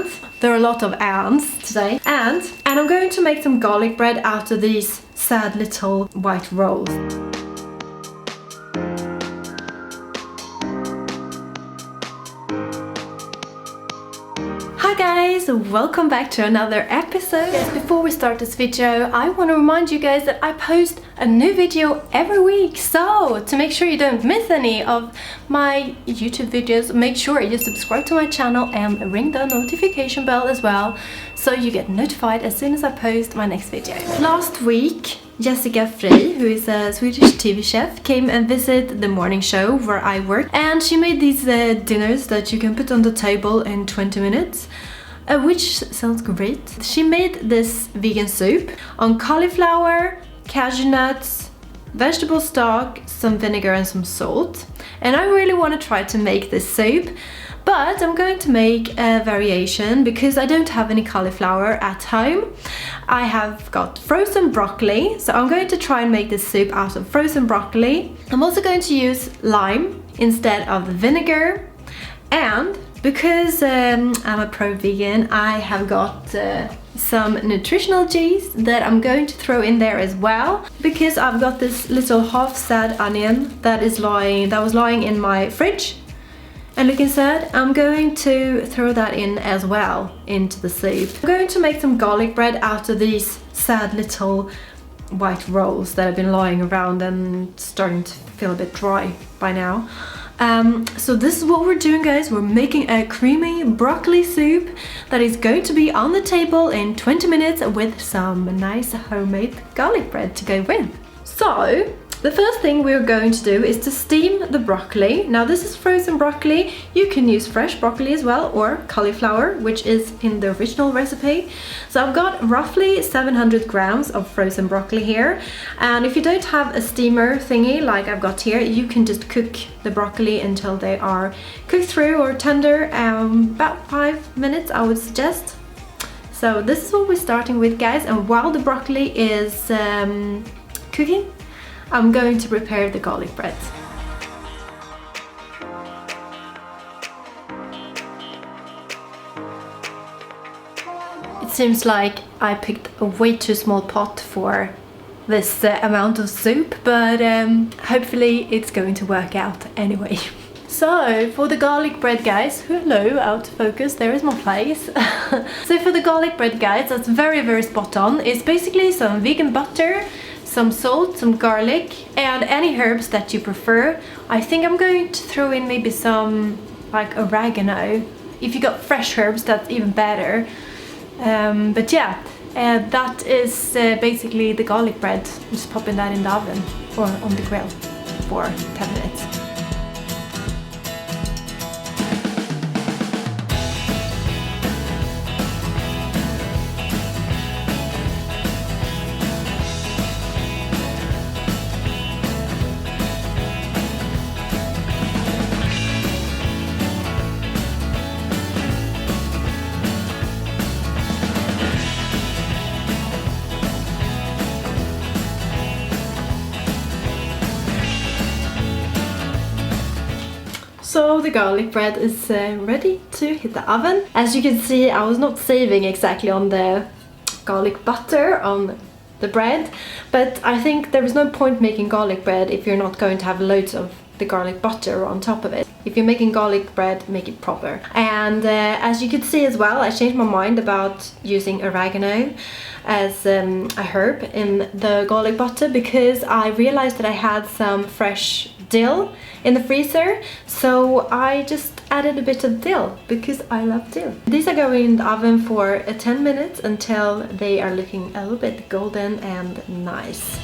and there are a lot of ands today. And I'm going to make some garlic bread out of these sad little white rolls. Hi guys, welcome back to another episode. Yes, before we start this video, I want to remind you guys that I post a new video every week. So to make sure you don't miss any of my YouTube videos, make sure you subscribe to my channel and ring the notification bell as well, so you get notified as soon as I post my next video. Last week, Jessica Frey, who is a Swedish TV chef, came and visited the morning show where I work, and she made these dinners that you can put on the table in 20 minutes, which sounds great. She made this vegan soup on cauliflower, cashew nuts, vegetable stock, some vinegar and some salt. And I really want to try to make this soup, but I'm going to make a variation because I don't have any cauliflower at home. I have got frozen broccoli, so I'm going to try and make this soup out of frozen broccoli. I'm also going to use lime instead of vinegar, and because I'm a pro-vegan, I have got some nutritional yeast that I'm going to throw in there as well, because I've got this little half-sad onion that was lying in my fridge and looking sad. I'm going to throw that in as well into the soup. I'm going to make some garlic bread out of these sad little white rolls that have been lying around and starting to feel a bit dry by now. So this is what we're doing, guys. We're making a creamy broccoli soup that is going to be on the table in 20 minutes with some nice homemade garlic bread to go with. So the first thing we're going to do is to steam the broccoli. Now this is frozen broccoli. You can use fresh broccoli as well, or cauliflower, which is in the original recipe. So I've got roughly 700 grams of frozen broccoli here. And if you don't have a steamer thingy like I've got here, you can just cook the broccoli until they are cooked through or tender, about 5 minutes I would suggest. So this is what we're starting with, guys. And while the broccoli is cooking, I'm going to prepare the garlic bread. It seems like I picked a way too small pot for this amount of soup, but hopefully it's going to work out anyway. So for the garlic bread, guys, hello, out of focus, there is my face. So for the garlic bread, guys, that's very spot on. It's basically some vegan butter, some salt, some garlic, and any herbs that you prefer. I think I'm going to throw in maybe some like oregano. If you got fresh herbs, that's even better. But yeah, that is basically the garlic bread. Just popping that in the oven or on the grill for 10 minutes. So the garlic bread is ready to hit the oven. As you can see, I was not saving exactly on the garlic butter on the bread, but I think there is no point making garlic bread if you're not going to have loads of the garlic butter on top of it. If you're making garlic bread, make it proper. And as you could see as well, I changed my mind about using oregano as a herb in the garlic butter, because I realized that I had some fresh dill in the freezer, so I just added a bit of dill because I love dill. These are going in the oven for 10 minutes until they are looking a little bit golden and nice.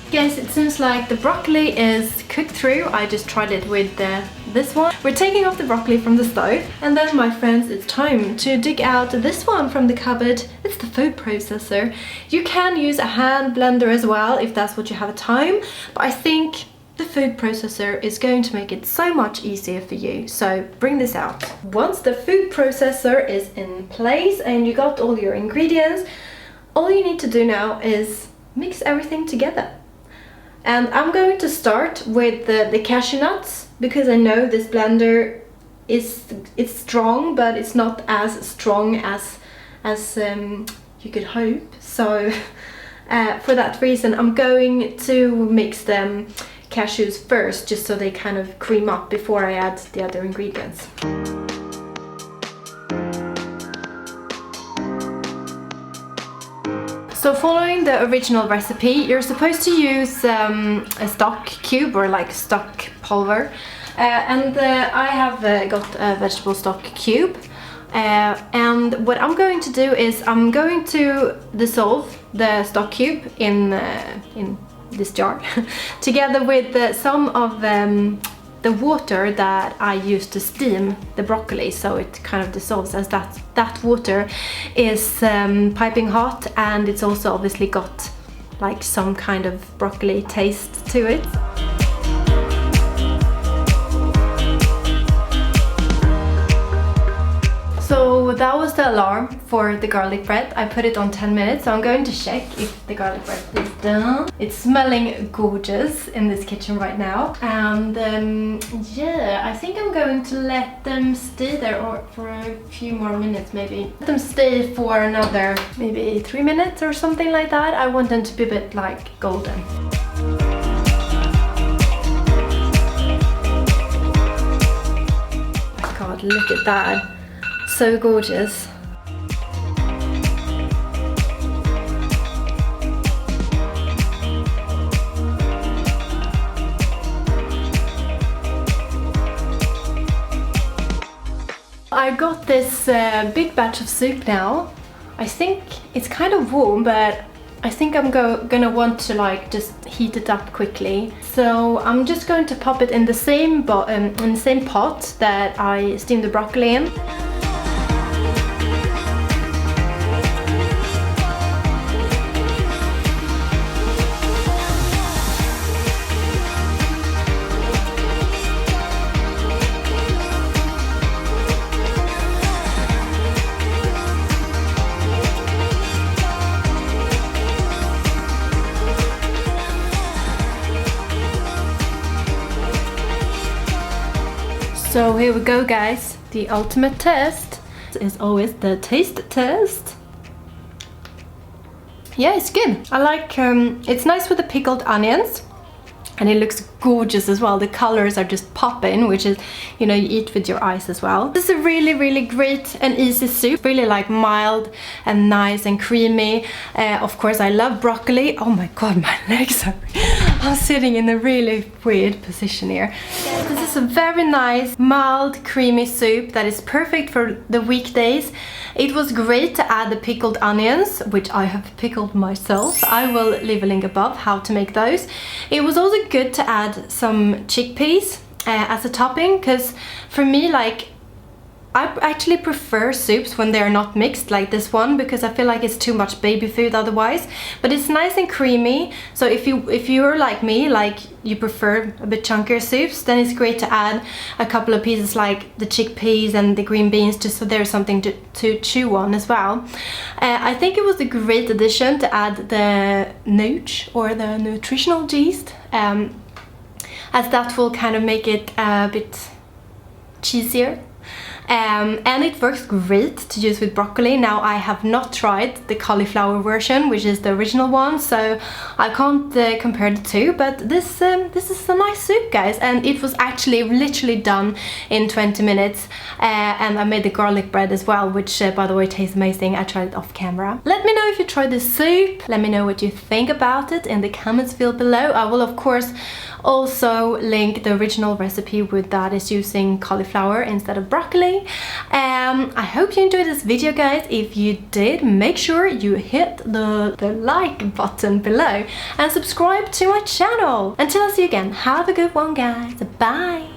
Guys, it seems like the broccoli is cooked through. I just tried it with this one. We're taking off the broccoli from the stove, and then, my friends, it's time to dig out this one from the cupboard. It's the food processor. You can use a hand blender as well if that's what you have time, but I think the food processor is going to make it so much easier for you. So bring this out. Once the food processor is in place and you got all your ingredients, all you need to do now is mix everything together. And I'm going to start with the cashew nuts, because I know this blender it's strong, but it's not as strong as you could hope. So for that reason, I'm going to mix them cashews first, just so they kind of cream up before I add the other ingredients. So following the original recipe, you're supposed to use a stock cube or like stock pulver, and I have got a vegetable stock cube, and what I'm going to do is I'm going to dissolve the stock cube in this jar together with some of the water that I use to steam the broccoli, so it kind of dissolves, as that water is piping hot, and it's also obviously got like some kind of broccoli taste to it. So that was the alarm for the garlic bread. I put it on 10 minutes, so I'm going to check if the garlic bread is done. It's smelling gorgeous in this kitchen right now. And yeah, I think I'm going to let them stay there for a few more minutes maybe. Let them stay for another maybe 3 minutes or something like that. I want them to be a bit like golden. God, look at that. So gorgeous. I got this big batch of soup now. I think it's kind of warm, but I think I'm gonna want to like just heat it up quickly. So I'm just going to pop it in the same pot that I steamed the broccoli in. So here we go, guys. The ultimate test is always the taste test. Yeah, it's good. I like, it's nice with the pickled onions, and it looks gorgeous as well. The colors are just popping, which is, you know, you eat with your eyes as well. This is a really, really great and easy soup. Really like mild and nice and creamy. Of course, I love broccoli. Oh my God, my legs are... I'm sitting in a really weird position here. This is a very nice, mild, creamy soup that is perfect for the weekdays. It was great to add the pickled onions, which I have pickled myself. I will leave a link above how to make those. It was also good to add some chickpeas as a topping, because for me, like, I actually prefer soups when they're not mixed like this one, because I feel like it's too much baby food otherwise. But it's nice and creamy, so if you're like me, like you prefer a bit chunkier soups, then it's great to add a couple of pieces like the chickpeas and the green beans, just so there's something to chew on as well. I think it was a great addition to add the nooch, or the nutritional yeast, as that will kind of make it a bit cheesier. And it works great to use with broccoli. Now, I have not tried the cauliflower version, which is the original one, so I can't compare the two, but this is a nice soup, guys, and it was actually literally done in 20 minutes. And I made the garlic bread as well, which by the way tastes amazing. I tried it off camera. Let me know if you tried this soup. Let me know what you think about it in the comments field below. I will of course also link the original recipe with that is using cauliflower instead of broccoli. I hope you enjoyed this video, guys. If you did, make sure you hit the like button below and subscribe to my channel. Until I see you again, have a good one, guys. Bye.